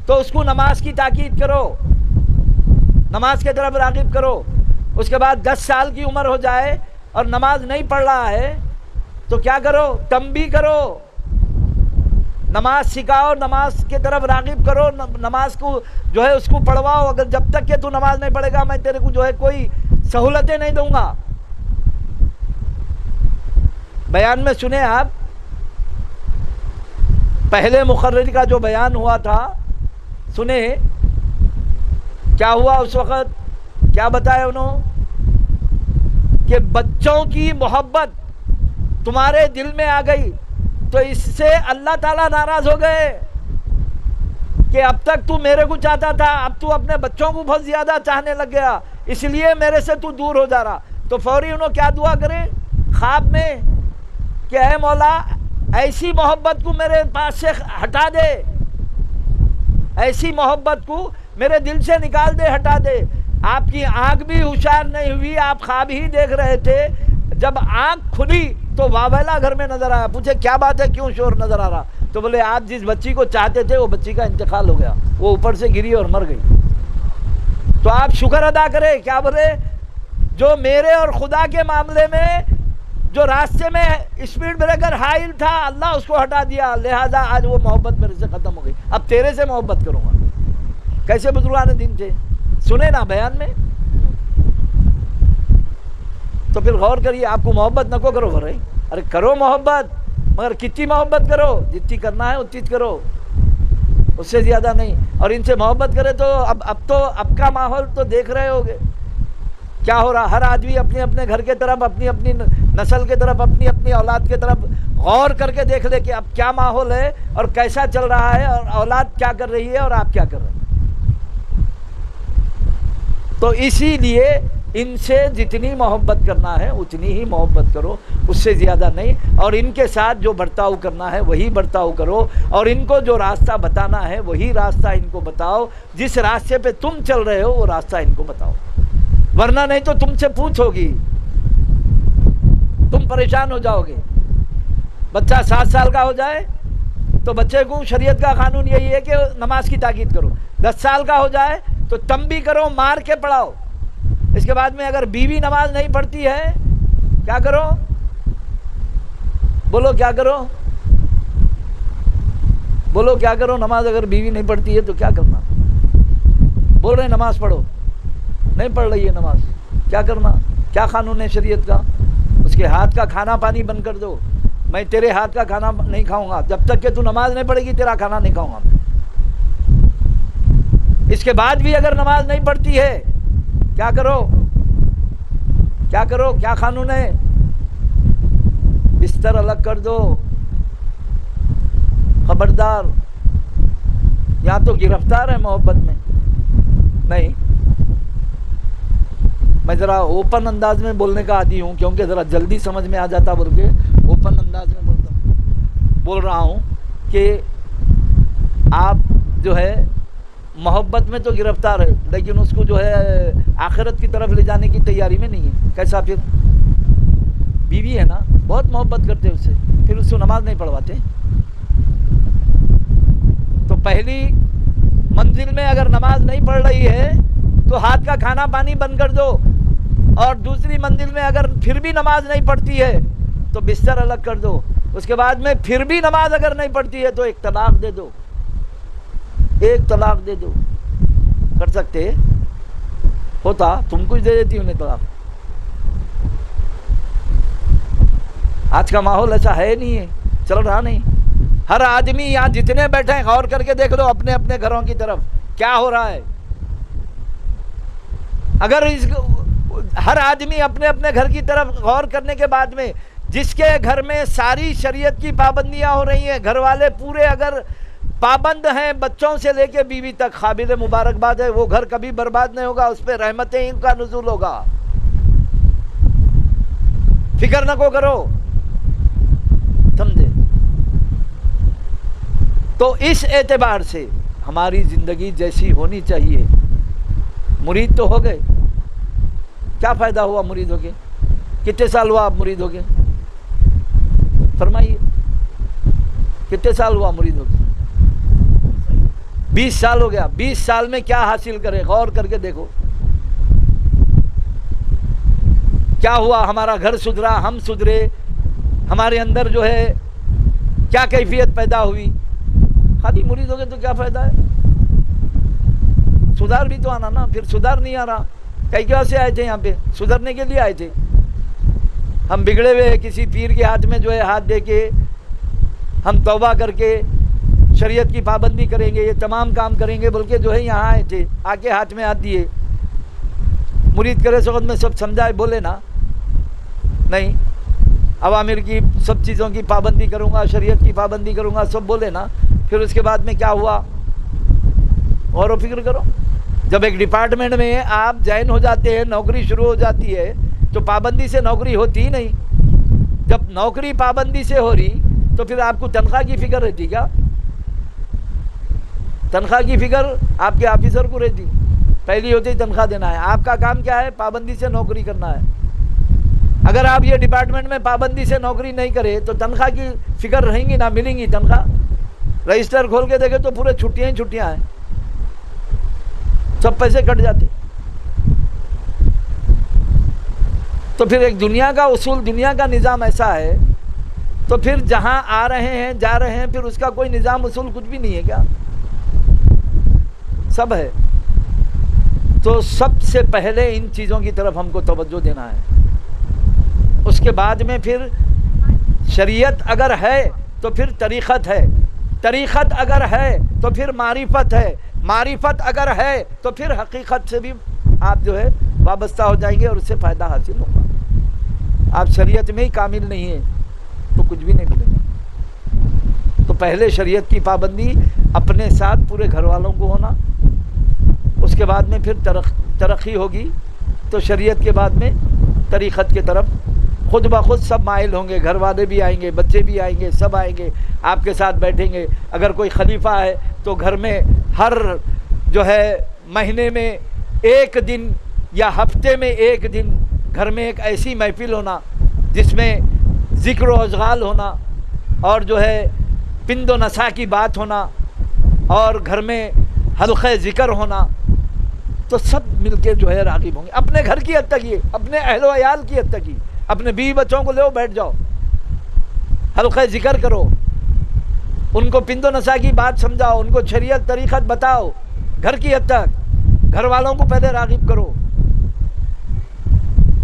تو اس کو نماز کی تاکید کرو، نماز کے طرف راغب کرو۔ اس کے بعد 10 سال کی عمر ہو جائے اور نماز نہیں پڑھ رہا ہے تو کیا کرو؟ تنبیہ کرو، نماز سکھاؤ، نماز کے طرف راغب کرو، نماز کو جو ہے اس کو پڑھواؤ، اگر جب تک کہ تو نماز نہیں پڑھے گا میں تیرے کو جو ہے کوئی سہولتیں نہیں دوں گا۔ بیان میں سنیں آپ، پہلے مقرری کا جو بیان ہوا تھا سنیں کیا ہوا اس وقت، کیا بتایا انہوں کہ بچوں کی محبت تمہارے دل میں آ گئی تو اس سے اللہ تعالیٰ ناراض ہو گئے کہ اب تک تو میرے کو چاہتا تھا، اب تو اپنے بچوں کو بہت زیادہ چاہنے لگ گیا، اس لیے میرے سے تو دور ہو جا رہا۔ تو فوری انہوں کیا دعا کرے خواب میں کہ اے مولا ایسی محبت کو میرے پاس سے ہٹا دے، ایسی محبت کو میرے دل سے نکال دے، ہٹا دے۔ آپ کی آنکھ بھی ہوشیار نہیں ہوئی، آپ خواب ہی دیکھ رہے تھے، جب آنکھ کھلی تو واویلا گھر میں نظر آیا، پوچھے کیا بات ہے کیوں شور نظر آ رہا؟ تو بولے آپ جس بچی کو چاہتے تھے وہ بچی کا انتقال ہو گیا، وہ اوپر سے گری اور مر گئی۔ تو آپ شکر ادا کریں، کیا بولے؟ جو میرے اور خدا کے معاملے میں جو راستے میں اسپیڈ بریکر حائل تھا اللہ اس کو ہٹا دیا، لہذا آج وہ محبت میرے سے ختم ہو گئی، اب تیرے سے محبت کروں گا۔ کیسے بزرگان دین تھے، سنے نا بیان میں؟ تو پھر غور کریے، آپ کو محبت نہ کو کرو، ارے کرو محبت، مگر کتنی محبت کرو؟ جتنی کرنا ہے اتنی کرو، اس سے زیادہ نہیں۔ اور ان سے محبت کرے تو اب کا ماحول تو دیکھ رہے ہوگے کیا ہو رہا، ہر آدمی اپنے اپنے گھر کے طرف، اپنی اپنی نسل کے طرف، اپنی اپنی اولاد کے طرف غور کر کے دیکھ لے کہ اب کیا ماحول ہے اور کیسا چل رہا ہے، اور اولاد کیا کر رہی ہے اور آپ کیا کر رہے ہیں۔ تو اسی لیے ان سے جتنی محبت کرنا ہے اتنی ہی محبت کرو، اس سے زیادہ نہیں، اور ان کے ساتھ جو برتاؤ کرنا ہے وہی برتاؤ کرو، اور ان کو جو راستہ بتانا ہے وہی راستہ ان کو بتاؤ، جس راستے پہ تم چل رہے ہو وہ راستہ ان کو بتاؤ، ورنہ نہیں تو تم سے پوچھ ہوگی، تم پریشان ہو جاؤ گے۔ بچہ 7 سال کا ہو جائے تو بچے کو شریعت کا قانون یہی ہے کہ نماز کی تاکید کرو، 10 سال کا ہو جائے تو تنبیہ کرو، مار کے پڑھاؤ۔ اس کے بعد میں اگر بیوی نماز نہیں پڑھتی ہے کیا کرو؟ بولو کیا کرو؟ بولو کیا کرو؟ نماز اگر بیوی نہیں پڑھتی ہے تو کیا کرنا؟ بول رہے نماز پڑھو، نہیں پڑھ رہی ہے نماز، کیا کرنا؟ کیا قانون ہے شریعت کا؟ اس کے ہاتھ کا کھانا پانی بند کر دو، میں تیرے ہاتھ کا کھانا نہیں کھاؤں گا، جب تک کہ تو نماز نہیں پڑھے گی تیرا کھانا نہیں کھاؤں گا۔ اس کے بعد بھی اگر نماز نہیں پڑھتی ہے کیا کرو؟ کیا کرو؟ کیا قانون ہے؟ بستر الگ کر دو، خبردار، یا تو گرفتار ہے محبت میں. نہیں، میں ذرا اوپن انداز میں بولنے کا عادی ہوں کیونکہ ذرا جلدی سمجھ میں آ جاتا بول کے اوپن انداز میں بول رہا ہوں کہ آپ جو ہے محبت میں تو گرفتار ہے لیکن اس کو جو ہے آخرت کی طرف لے جانے کی تیاری میں نہیں ہے. کیسا؟ پھر بیوی ہے نا، بہت محبت کرتے اس سے، پھر اس کو نماز نہیں پڑھواتے. تو پہلی منزل میں اگر نماز نہیں پڑھ رہی ہے تو ہاتھ کا کھانا پانی بند کر دو، اور دوسری منزل میں اگر پھر بھی نماز نہیں پڑھتی ہے تو بستر الگ کر دو. اس کے بعد میں پھر بھی نماز اگر نہیں پڑھتی ہے تو ایک طلاق دے دو، ایک طلاق دے دو. کر سکتے ہوتا تم کچھ دے دیتی انہیں طلاق. آج کا ماحول ایسا ہے نہیں ہے، چل رہا نہیں. ہر آدمی یہاں جتنے بیٹھے ہیں غور کر کے دیکھ لو اپنے اپنے گھروں کی طرف کیا ہو رہا ہے. اگر ہر آدمی اپنے اپنے گھر کی طرف غور کرنے کے بعد میں جس کے گھر میں ساری شریعت کی پابندیاں ہو رہی ہیں، گھر والے پورے اگر پابند ہیں بچوں سے لے کے بیوی تک، قابل مبارکباد ہے. وہ گھر کبھی برباد نہیں ہوگا، اس پہ رحمتیں ان کا نزول ہوگا. فکر نہ کو کرو، سمجھے؟ تو اس اعتبار سے ہماری زندگی جیسی ہونی چاہیے. مرید تو ہو گئے، کیا فائدہ ہوا مرید ہو کے؟ کتنے سال ہوا آپ مرید ہو کے؟ فرمائیے کتنے سال ہوا مرید ہو کے؟ 20 سال ہو گیا. 20 سال میں کیا حاصل کرے؟ غور کر کے دیکھو کیا ہوا. ہمارا گھر سدھرا، ہم سدھرے، ہمارے اندر جو ہے کیا کیفیت پیدا ہوئی؟ خالی مرید ہو گئے تو کیا فائدہ ہے؟ سدھار بھی تو آنا نا. پھر سدھار نہیں آ رہا، کئی کیا سے آئے تھے یہاں پہ؟ سدھرنے کے لیے آئے تھے. ہم بگڑے ہوئے کسی پیر کے ہاتھ میں جو ہے ہاتھ دے کے ہم توبہ کر کے شریعت کی پابندی کریں گے، یہ تمام کام کریں گے بول کے جو ہے یہاں آئے تھے. آ کے ہاتھ میں ہاتھ دیے، مرید کرے سوقت میں سب سمجھائے، بولے نا نہیں اوامر کی سب چیزوں کی پابندی کروں گا، شریعت کی پابندی کروں گا، سب بولے نا. پھر اس کے بعد میں کیا ہوا؟ غور و فکر کرو. جب ایک ڈپارٹمنٹ میں آپ جوائن ہو جاتے ہیں، نوکری شروع ہو جاتی ہے تو پابندی سے نوکری ہوتی ہی نہیں. جب نوکری پابندی سے ہو رہی تو پھر آپ کو تنخواہ کی فکر رہتی کیا؟ تنخواہ کی فکر آپ کے آفیسر کو رہتی. پہلی ہوتی تنخواہ دینا ہے. آپ کا کام کیا ہے؟ پابندی سے نوکری کرنا ہے. اگر آپ یہ ڈپارٹمنٹ میں پابندی سے نوکری نہیں کرے تو تنخواہ کی فکر رہیں گی نہ ملیں گی تنخواہ. رجسٹر کھول کے دیکھے تو پورے چھٹیاں ہی چھٹیاں ہیں، سب پیسے کٹ جاتے. تو پھر ایک دنیا کا اصول، دنیا کا نظام ایسا ہے تو پھر جہاں آ رہے ہیں جا رہے ہیں پھر اس کا کوئی نظام اصول کچھ بھی نہیں ہے کیا؟ سب ہے. تو سب سے پہلے ان چیزوں کی طرف ہم کو توجہ دینا ہے. اس کے بعد میں پھر شریعت اگر ہے تو پھر طریقت ہے، طریقت اگر ہے تو پھر معرفت ہے، معرفت اگر ہے تو پھر حقیقت سے بھی آپ جو ہے وابستہ ہو جائیں گے اور اس سے فائدہ حاصل ہوگا. آپ شریعت میں ہی کامل نہیں ہیں تو کچھ بھی نہیں ملے گا. تو پہلے شریعت کی پابندی اپنے ساتھ پورے گھر والوں کو ہونا، اس کے بعد میں پھر ترقی ہوگی تو شریعت کے بعد میں طریقت کی طرف خود بخود سب مائل ہوں گے. گھر والے بھی آئیں گے، بچے بھی آئیں گے، سب آئیں گے، آپ کے ساتھ بیٹھیں گے. اگر کوئی خلیفہ ہے تو گھر میں ہر جو ہے مہینے میں ایک دن یا ہفتے میں ایک دن گھر میں ایک ایسی محفل ہونا جس میں ذکر و اشغال ہونا اور جو ہے پند و نسا کی بات ہونا اور گھر میں حلقہ ذکر ہونا. تو سب مل کے جو ہے راغب ہوں گے. اپنے گھر کی حد تک ہی، اپنے اہل و عیال کی حد تک ہی، اپنے بیوی بچوں کو لے بیٹھ جاؤ، حلقہ ذکر کرو، ان کو پند و نسا کی بات سمجھاؤ، ان کو شریعت طریقت بتاؤ. گھر کی حد تک گھر والوں کو پہلے راغب کرو.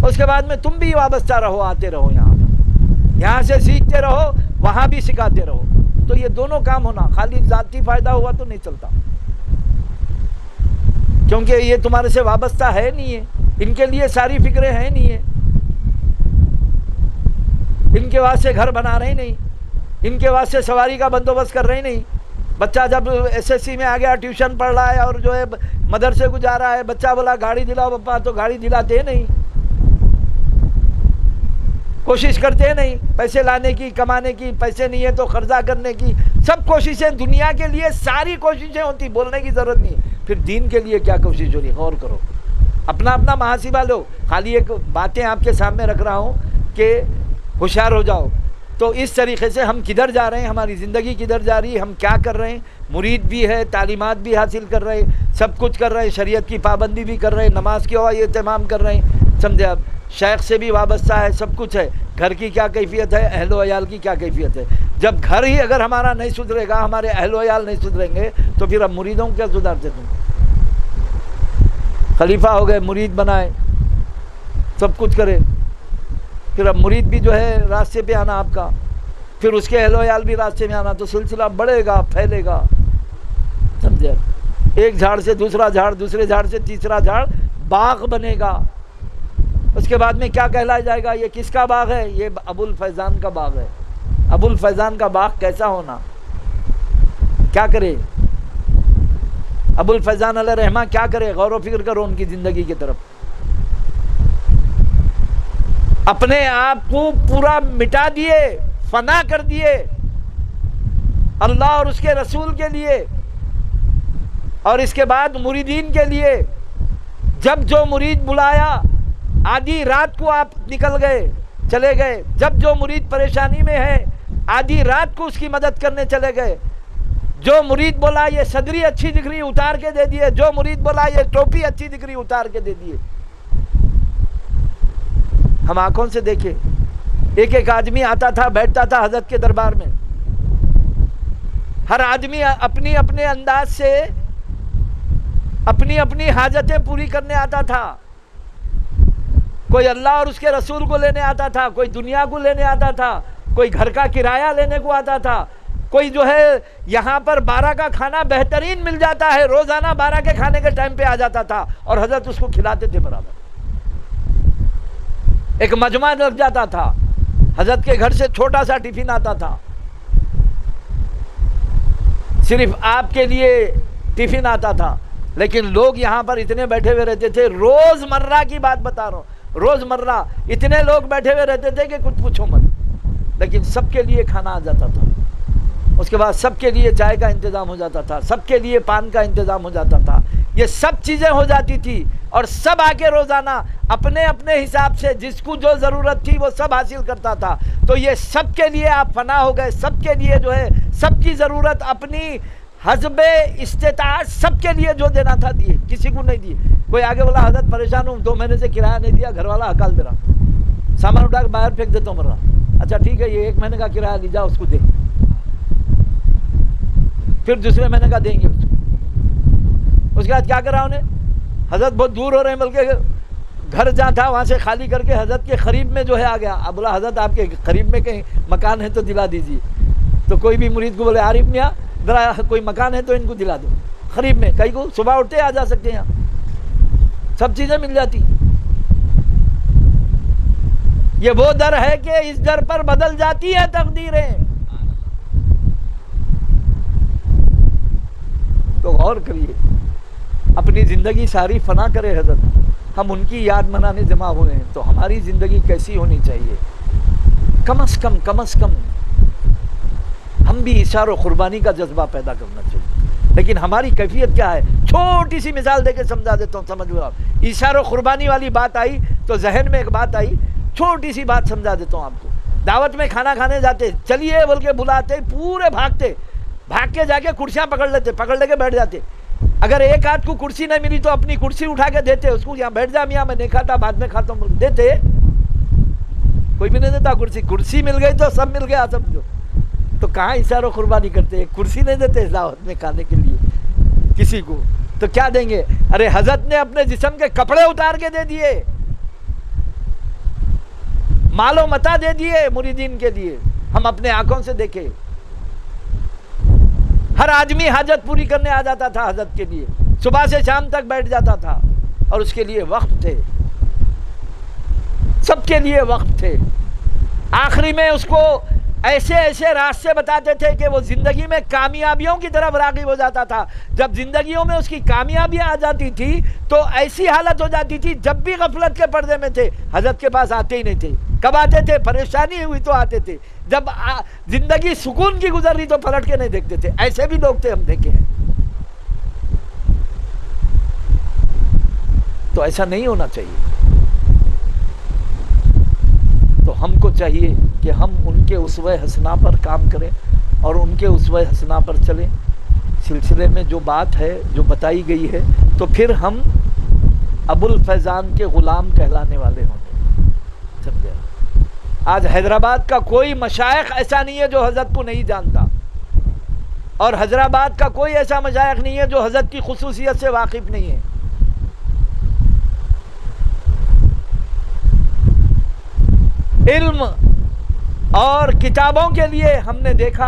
اس کے بعد میں تم بھی وابستہ رہو، آتے رہو، یہاں سے سیکھتے رہو، وہاں بھی سکھاتے رہو. تو یہ دونوں کام ہونا. خالی ذاتی فائدہ ہوا تو نہیں چلتا. کیونکہ یہ تمہارے سے وابستہ ہے نہیں ہے، ان کے لیے ساری فکریں ہیں نہیں ہے، ان کے واسطے گھر بنا رہے نہیں، ان کے واسطے سواری کا بندوبست کر رہے نہیں. بچہ جب ایس ایس سی میں آ گیا، ٹیوشن پڑھ رہا ہے اور جو ہے مدرسے کو جا رہا ہے، بچہ بولا گاڑی دلاؤ پپا، تو گاڑی دلاتے نہیں، کوشش کرتے نہیں پیسے لانے کی، کمانے کی. پیسے نہیں ہے تو قرضہ کرنے کی. سب کوششیں دنیا کے لیے ساری کوششیں ہوتی، بولنے کی ضرورت نہیں. پھر دین کے لیے کیا کوشش ہو رہی؟ غور کرو، اپنا اپنا محاسبہ لو. خالی ایک باتیں آپ کے سامنے رکھ رہا ہوں کہ ہوشیار ہو جاؤ. تو اس طریقے سے ہم کدھر جا رہے ہیں، ہماری زندگی کدھر جا رہی ہے، ہم کیا کر رہے ہیں. مرید بھی ہے، تعلیمات بھی حاصل کر رہے ہیں، سب کچھ کر رہے ہیں، شریعت کی پابندی بھی کر رہے ہیں، نماز کی اہتمام کر رہے ہیں. سمجھے آپ؟ شیخ سے بھی وابستہ ہے، سب کچھ ہے. گھر کی کیا کیفیت ہے، اہل و عیال کی کیا کیفیت ہے. جب گھر ہی اگر ہمارا نہیں سدھرے گا، ہمارے اہل و عیال نہیں سدھریں گے، تو پھر اب مریدوں کو کیا سدھارتے تم؟ خلیفہ ہو گئے، مرید بنائے، سب کچھ کرے، پھر اب مرید بھی جو ہے راستے پہ آنا آپ کا، پھر اس کے اہل و عیال بھی راستے میں آنا، تو سلسلہ بڑھے گا، پھیلے گا. سمجھے؟ ایک جھاڑ سے دوسرا جھاڑ، دوسرے جھاڑ سے تیسرا جھاڑ، باغ بنے گا. اس کے بعد میں کیا کہلایا جائے گا؟ یہ کس کا باغ ہے؟ یہ ابو الفیضان کا باغ ہے. ابو الفیضان کا باغ کیسا ہونا، کیا کرے ابو الفیضان علیہ رحمہ، کیا کرے؟ غور و فکر کرو ان کی زندگی کی طرف. اپنے آپ کو پورا مٹا دیے، فنا کر دیے اللہ اور اس کے رسول کے لیے، اور اس کے بعد مریدین کے لیے. جب جو مرید بلایا، آدھی رات کو آپ نکل گئے، چلے گئے. جب جو مرید پریشانی میں ہے، آدھی رات کو اس کی مدد کرنے چلے گئے. جو مرید بولا یہ صدری اچھی دکھ رہی، اتار کے دے دیے. جو مرید بولا یہ ٹوپی اچھی دکھ رہی، اتار کے دے دیے. ہم آنکھوں سے دیکھے. ایک ایک آدمی آتا تھا، بیٹھتا تھا حضرت کے دربار میں. ہر آدمی اپنی اپنے انداز سے اپنی اپنی حاجتیں پوری کرنے آتا تھا. کوئی اللہ اور اس کے رسول کو لینے آتا تھا، کوئی دنیا کو لینے آتا تھا، کوئی گھر کا کرایہ لینے کو آتا تھا، کوئی جو ہے یہاں پر 12 کا کھانا بہترین مل جاتا ہے، روزانہ 12 کے کھانے کے ٹائم پہ آ جاتا تھا اور حضرت اس کو کھلاتے تھے برابر. ایک مجمع لگ جاتا تھا، حضرت کے گھر سے چھوٹا سا ٹفن آتا تھا، صرف آپ کے لیے ٹفن آتا تھا. لیکن لوگ یہاں پر اتنے بیٹھے ہوئے رہتے تھے، روز مرہ کی بات بتا رہا ہوں، روز مرہ اتنے لوگ بیٹھے ہوئے رہتے تھے کہ کچھ پوچھو مت. لیکن سب کے لیے کھانا آ جاتا تھا. اس کے بعد سب کے لیے چائے کا انتظام ہو جاتا تھا، سب کے لیے پان کا انتظام ہو جاتا تھا. یہ سب چیزیں ہو جاتی تھی، اور سب آ کے روزانہ اپنے اپنے حساب سے جس کو جو ضرورت تھی وہ سب حاصل کرتا تھا. تو یہ سب کے لیے آپ فنا ہو گئے. سب کے لیے جو ہے سب کی ضرورت اپنی حسب استطاعت سب کے لیے جو دینا تھا دیے، کسی کو نہیں دیے. کوئی آگے بولا حضرت پریشان ہوں، 2 مہینے سے کرایہ نہیں دیا، گھر والا ہکال دے رہا، سامان اٹھا کے باہر پھینک دیتا ہوں مر رہا. اچھا ٹھیک ہے، یہ 1 مہینے کا کرایہ لی جا، اس کو دے، پھر دوسرے مہینے کا دیں گے. اس کے بعد کیا کرا انہیں؟ حضرت بہت دور ہو رہے ہیں، بلکہ گھر جہاں تھا وہاں سے خالی کر کے حضرت کے قریب میں جو ہے آ گیا. اب بولا حضرت آپ کے قریب میں کہیں مکان ہے تو دلا دیجیے. تو کوئی بھی مرید کو بولے عارف میاں ذرا کوئی مکان ہے تو ان کو دلا دو قریب میں، کہیں کو صبح اٹھتے آ جا سکتے ہیں، یہاں سب چیزیں مل جاتی. یہ وہ در ہے کہ اس در پر بدل جاتی ہے تقدیریں. تو غور کریے، اپنی زندگی ساری فنا کرے حضرت. ہم ان کی یاد منانے جمع ہوئے ہیں، تو ہماری زندگی کیسی ہونی چاہیے؟ کم از کم ہم بھی اشار و قربانی کا جذبہ پیدا کرنا چاہیے. لیکن ہماری کیفیت کیا ہے؟ چھوٹی سی مثال دے کے سمجھا دیتا ہوں، سمجھ لو آپ. اشار و قربانی والی بات آئی تو ذہن میں ایک بات آئی، چھوٹی سی بات سمجھا دیتا ہوں آپ کو. دعوت میں کھانا کھانے جاتے، چلیے بول کے بلاتے، پورے بھاگتے، بھاگ کے جا کے کرسیاں پکڑ لیتے، پکڑ لے کے بیٹھ جاتے. اگر ایک آدھ کو کرسی نہیں ملی تو اپنی کرسی اٹھا کے دیتے اس کو، یہاں بیٹھ جا میاں، میں نہیں کھاتا، بعد میں کھاتا ہوں، دیتے. کوئی بھی نہیں دیتا کرسی. کرسی مل گئی تو سب مل گیا سمجھو. تو کہاں اشارہ قربانی کرتے؟ کرسی نہیں دیتے دعوت میں کھانے کے لیے کسی کو، تو کیا دیں گے؟ ارے حضرت نے اپنے جسم کے کپڑے اتار کے دے دیے، مال و متاع دے دیے مریدین کے لیے. ہم اپنے آنکھوں سے دیکھے، ہر آدمی حاجت پوری کرنے آ جاتا تھا حضرت کے لیے. صبح سے شام تک بیٹھ جاتا تھا اور اس کے لیے وقت تھے، سب کے لیے وقت تھے۔ آخری میں اس کو ایسے ایسے راستے بتاتے تھے کہ وہ زندگی میں کامیابیوں کی طرف راغب ہو جاتا تھا۔ جب زندگیوں میں اس کی کامیابیاں آ جاتی تھی تو ایسی حالت ہو جاتی تھی، جب بھی غفلت کے پردے میں تھے حضرت کے پاس آتے ہی نہیں تھے۔ کب آتے تھے؟ پریشانی ہوئی تو آتے تھے، جب زندگی سکون کی گزر رہی تو پلٹ کے نہیں دیکھتے تھے۔ ایسے بھی لوگ تھے، ہم دیکھے ہیں۔ تو ایسا نہیں ہونا چاہیے۔ تو ہم کو چاہیے کہ ہم ان کے اسوہ حسنہ پر کام کریں اور ان کے اسوہ حسنہ پر چلیں۔ سلسلے میں جو بات ہے، جو بتائی گئی ہے، تو پھر ہم ابو الفیضان کے غلام کہلانے والے ہوں گے۔ سمجھے؟ آج حیدرآباد کا کوئی مشائخ ایسا نہیں ہے جو حضرت کو نہیں جانتا، اور حیدرآباد کا کوئی ایسا مشائخ نہیں ہے جو حضرت کی خصوصیت سے واقف نہیں ہے۔ علم اور کتابوں کے لیے ہم نے دیکھا،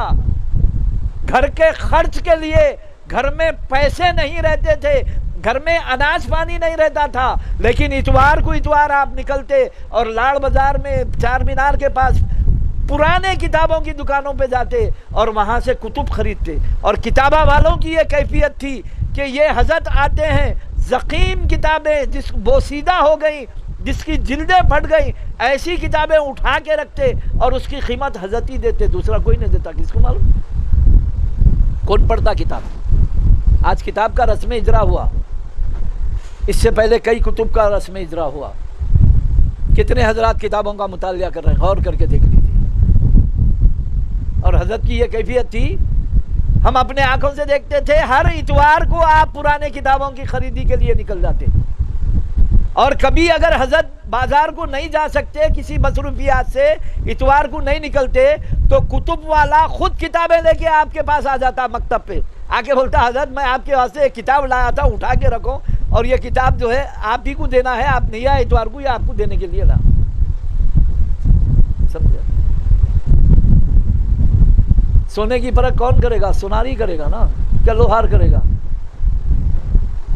گھر کے خرچ کے لیے گھر میں پیسے نہیں رہتے تھے، گھر میں اناج پانی نہیں رہتا تھا، لیکن اتوار کو اتوار آپ نکلتے اور لاڑ بازار میں چار مینار کے پاس پرانے کتابوں کی دکانوں پہ جاتے اور وہاں سے کتب خریدتے۔ اور کتابہ والوں کی یہ کیفیت تھی کہ یہ حضرت آتے ہیں، زخیم کتابیں جس بوسیدہ ہو گئیں، جس کی جلدیں پھٹ گئی، ایسی کتابیں اٹھا کے رکھتے اور اس کی قیمت حضرت ہی دیتے، دوسرا کوئی نہیں دیتا۔ کس کو معلوم؟ کون پڑھتا کتاب؟ آج کتاب کا رسم اجرا ہوا، اس سے پہلے کئی کتب کا رسم اجرا ہوا۔ کتنے حضرات کتابوں کا مطالعہ کر رہے ہیں؟ غور کر کے دیکھ لیجیے۔ اور حضرت کی یہ کیفیت تھی، ہم اپنے آنکھوں سے دیکھتے تھے، ہر اتوار کو آپ پرانے کتابوں کی خریدی کے لیے نکل جاتے، اور کبھی اگر حضرت بازار کو نہیں جا سکتے کسی مصروفیات سے، اتوار کو نہیں نکلتے، تو کتب والا خود کتابیں لے کے آپ کے پاس آ جاتا، مکتب پہ آ کے بولتا، حضرت میں آپ کے واسطے ایک کتاب لایا تھا، اٹھا کے رکھو، اور یہ کتاب جو ہے آپ ہی کو دینا ہے، آپ نہیں آئے اتوار کو، یہ آپ کو دینے کے لیے لا۔ سمجھے؟ سونے کی پرکھ کون کرے گا؟ سوناری کرے گا نا، کیا لوہار کرے گا؟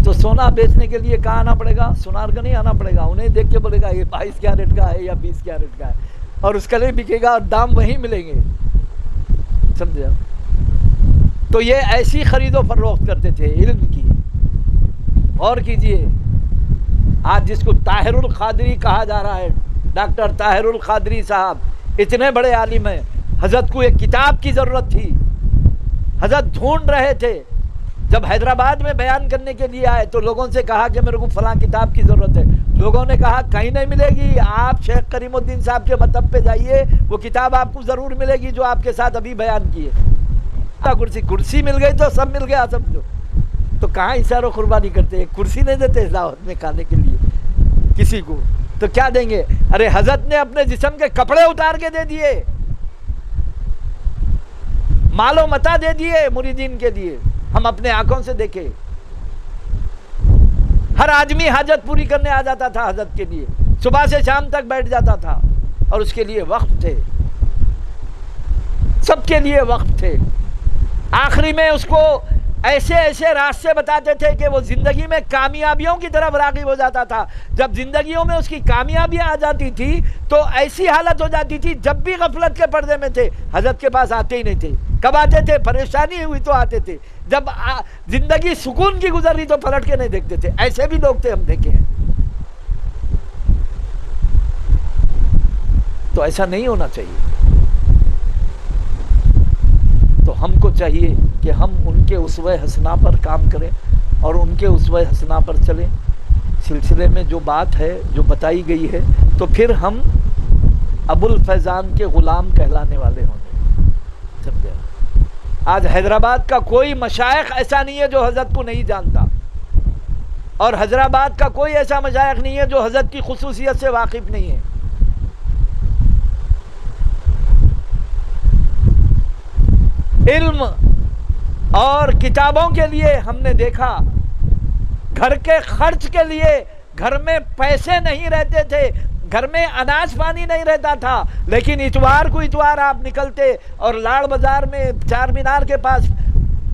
تو سونا بیچنے کے لیے کہاں آنا پڑے گا؟ سونار کا نہیں آنا پڑے گا، انہیں دیکھ کے بولے گا یہ 22 کیرٹ کا ہے یا 20 کیرٹ کا ہے، اور اس کا نہیں بکے گا اور دام وہیں ملیں گے۔ سمجھے؟ تو یہ ایسی خرید و فروخت کرتے تھے علم کی۔ اور کیجئے، آج جس کو طاہر القادری کہا جا رہا ہے، ڈاکٹر طاہر القادری صاحب اتنے بڑے عالم ہیں، حضرت کو ایک کتاب کی ضرورت تھی، حضرت ڈھونڈ رہے تھے۔ جب حیدرآباد میں بیان کرنے کے لیے آئے تو لوگوں سے کہا کہ میرے کو فلاں کتاب کی ضرورت ہے، لوگوں نے کہا کہیں نہیں ملے گی، آپ شیخ کریم الدین صاحب کے مکتب پہ جائیے، وہ کتاب آپ کو ضرور ملے گی جو آپ کے ساتھ ابھی بیان کی ہے۔ کرسی مل گئی تو سب مل گیا، سمجھو۔ تو کہاں اشارہ و قربانی کرتے؟ ایک کرسی نہیں دیتے دعوت میں کھانے کے لیے کسی کو، تو کیا دیں گے؟ ارے حضرت نے اپنے جسم کے کپڑے اتار کے دے دیے، مال و متاع دے دیے مریدین کے لیے، ہم اپنے آنکھوں سے دیکھے۔ ہر آدمی حاجت پوری کرنے آ جاتا تھا حضرت کے لیے، صبح سے شام تک بیٹھ جاتا تھا، اور اس کے لیے وقت تھے، سب کے لیے وقت تھے۔ آخری میں اس کو ایسے ایسے راستے بتاتے تھے کہ وہ زندگی میں کامیابیوں کی طرف راغب ہو جاتا تھا۔ جب زندگیوں میں اس کی کامیابیاں آ جاتی تھی تو ایسی حالت ہو جاتی تھی، جب بھی غفلت کے پردے میں تھے حضرت کے پاس آتے ہی نہیں تھے۔ کب آتے تھے؟ پریشانی ہوئی تو آتے تھے، جب زندگی سکون کی گزر رہی تو پلٹ کے نہیں دیکھتے تھے۔ ایسے بھی لوگ تھے، ہم دیکھے ہیں۔ تو ایسا نہیں ہونا چاہیے۔ تو ہم کو چاہیے کہ ہم ان کے اسوہ حسنہ پر کام کریں اور ان کے اسوہ حسنہ پر چلیں۔ سلسلے میں جو بات ہے، جو بتائی گئی ہے، تو پھر ہم ابو الفیضان کے غلام کہلانے والے ہوں گے۔ سمجھے؟ آج حیدرآباد کا کوئی مشائخ ایسا نہیں ہے جو حضرت کو نہیں جانتا، اور حیدرآباد کا کوئی ایسا مشائخ نہیں ہے جو حضرت کی خصوصیت سے واقف نہیں ہے۔ علم اور کتابوں کے لیے ہم نے دیکھا، گھر کے خرچ کے لیے گھر میں پیسے نہیں رہتے تھے، گھر میں اناج پانی نہیں رہتا تھا، لیکن اتوار کو اتوار آپ نکلتے اور لاڑ بازار میں چار مینار کے پاس